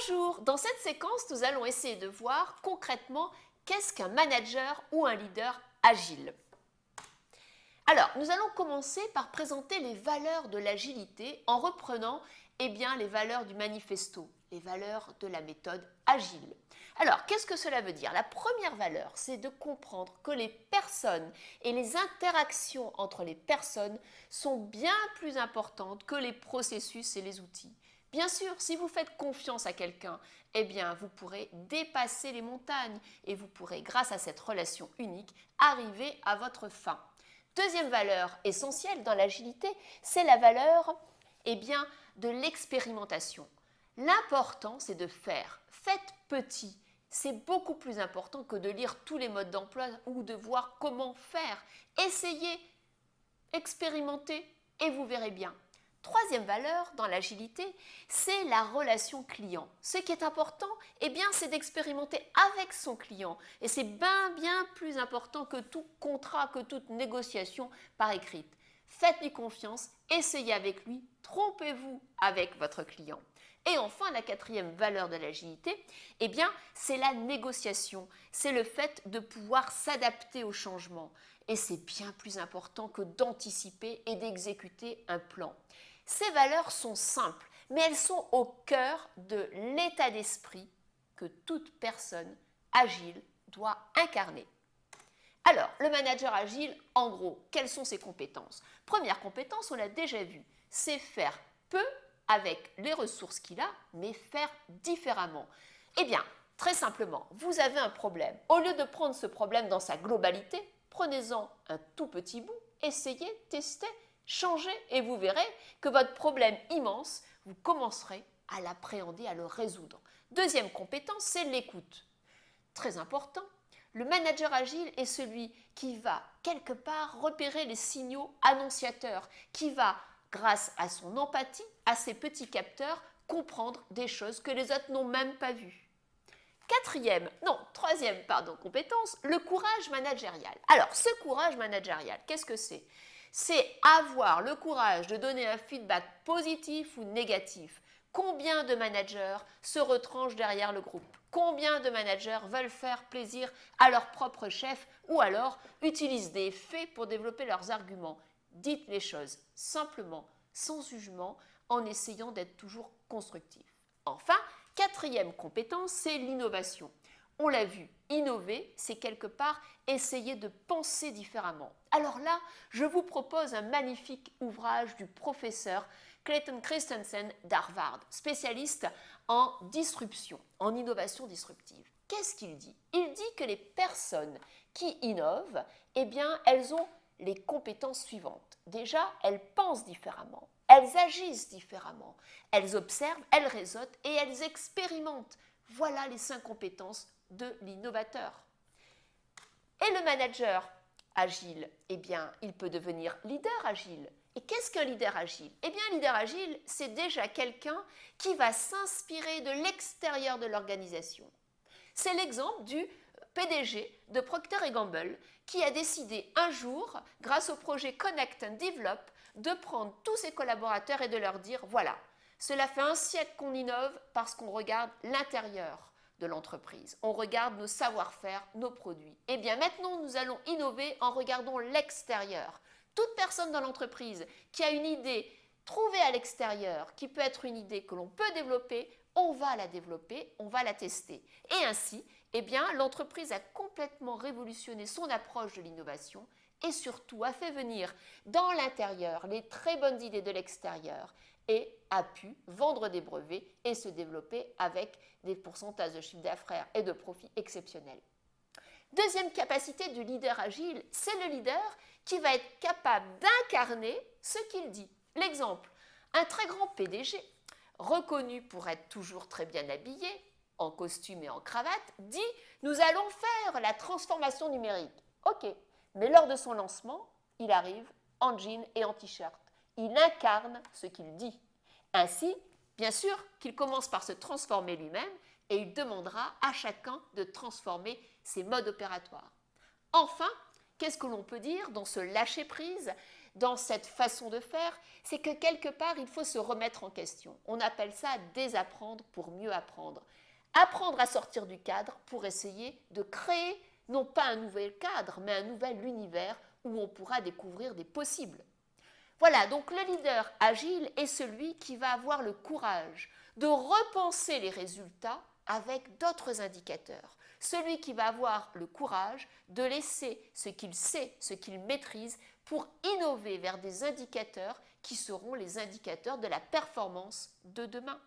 Bonjour, dans cette séquence, nous allons essayer de voir concrètement qu'est-ce qu'un manager ou un leader agile. Alors, nous allons commencer par présenter les valeurs de l'agilité en reprenant les valeurs du manifesto, les valeurs de la méthode agile. Alors, qu'est-ce que cela veut dire? La première valeur, c'est de comprendre que les personnes et les interactions entre les personnes sont bien plus importantes que les processus et les outils. Bien sûr, si vous faites confiance à quelqu'un, vous pourrez dépasser les montagnes et vous pourrez, grâce à cette relation unique, arriver à votre fin. Deuxième valeur essentielle dans l'agilité, c'est la valeur de l'expérimentation. L'important, c'est de faire. Faites petit. C'est beaucoup plus important que de lire tous les modes d'emploi ou de voir comment faire. Essayez, expérimentez et vous verrez bien. Troisième valeur dans l'agilité, c'est la relation client. Ce qui est important, c'est d'expérimenter avec son client. Et c'est bien plus important que tout contrat, que toute négociation par écrite. Faites-lui confiance, essayez avec lui, trompez-vous avec votre client. Et enfin, la quatrième valeur de l'agilité, c'est la négociation. C'est le fait de pouvoir s'adapter au changement. Et c'est bien plus important que d'anticiper et d'exécuter un plan. Ces valeurs sont simples, mais elles sont au cœur de l'état d'esprit que toute personne agile doit incarner. Alors, le manager agile, en gros, quelles sont ses compétences? Première compétence, on l'a déjà vu, c'est faire peu avec les ressources qu'il a, mais faire différemment. Très simplement, vous avez un problème. Au lieu de prendre ce problème dans sa globalité, prenez-en un tout petit bout, essayez, testez, changez et vous verrez que votre problème immense, vous commencerez à l'appréhender, à le résoudre. Deuxième compétence, c'est l'écoute. Très important, le manager agile est celui qui va quelque part repérer les signaux annonciateurs, qui va, grâce à son empathie, à ses petits capteurs, comprendre des choses que les autres n'ont même pas vues. Troisième compétence, le courage managérial. Alors, ce courage managérial, qu'est-ce que c'est? C'est avoir le courage de donner un feedback positif ou négatif. Combien de managers se retranchent derrière le groupe? Combien de managers veulent faire plaisir à leur propre chef ou alors utilisent des faits pour développer leurs arguments? Dites les choses simplement, sans jugement, en essayant d'être toujours constructif. Enfin, quatrième compétence, c'est l'innovation. On l'a vu, innover, c'est quelque part essayer de penser différemment. Alors là, je vous propose un magnifique ouvrage du professeur Clayton Christensen d'Harvard, spécialiste en disruption, en innovation disruptive. Qu'est-ce qu'il dit? Il dit que les personnes qui innovent, elles ont les compétences suivantes. Déjà, elles pensent différemment, elles agissent différemment, elles observent, elles raisonnent et elles expérimentent. Voilà les 5 compétences de l'innovateur. Et le manager agile, il peut devenir leader agile. Et qu'est-ce qu'un leader agile? Un leader agile, c'est déjà quelqu'un qui va s'inspirer de l'extérieur de l'organisation. C'est l'exemple du PDG de Procter & Gamble qui a décidé un jour, grâce au projet Connect and Develop, de prendre tous ses collaborateurs et de leur dire, voilà, cela fait un siècle qu'on innove parce qu'on regarde l'intérieur de l'entreprise. On regarde nos savoir-faire, nos produits. Maintenant, nous allons innover en regardant l'extérieur. Toute personne dans l'entreprise qui a une idée trouvée à l'extérieur, qui peut être une idée que l'on peut développer, on va la développer, on va la tester. Et ainsi, l'entreprise a complètement révolutionné son approche de l'innovation et surtout a fait venir dans l'intérieur les très bonnes idées de l'extérieur et a pu vendre des brevets et se développer avec des pourcentages de chiffre d'affaires et de profits exceptionnels. Deuxième capacité du leader agile, c'est le leader qui va être capable d'incarner ce qu'il dit. L'exemple, un très grand PDG, reconnu pour être toujours très bien habillé, en costume et en cravate, dit « Nous allons faire la transformation numérique ». Ok, mais lors de son lancement, il arrive en jean et en t-shirt. Il incarne ce qu'il dit. Ainsi, bien sûr qu'il commence par se transformer lui-même et il demandera à chacun de transformer ses modes opératoires. Enfin, qu'est-ce que l'on peut dire dans ce lâcher-prise? dans cette façon de faire, c'est que quelque part, il faut se remettre en question. On appelle ça désapprendre pour mieux apprendre. Apprendre à sortir du cadre pour essayer de créer non pas un nouvel cadre, mais un nouvel univers où on pourra découvrir des possibles. Voilà, donc le leader agile est celui qui va avoir le courage de repenser les résultats avec d'autres indicateurs. Celui qui va avoir le courage de laisser ce qu'il sait, ce qu'il maîtrise, pour innover vers des indicateurs qui seront les indicateurs de la performance de demain.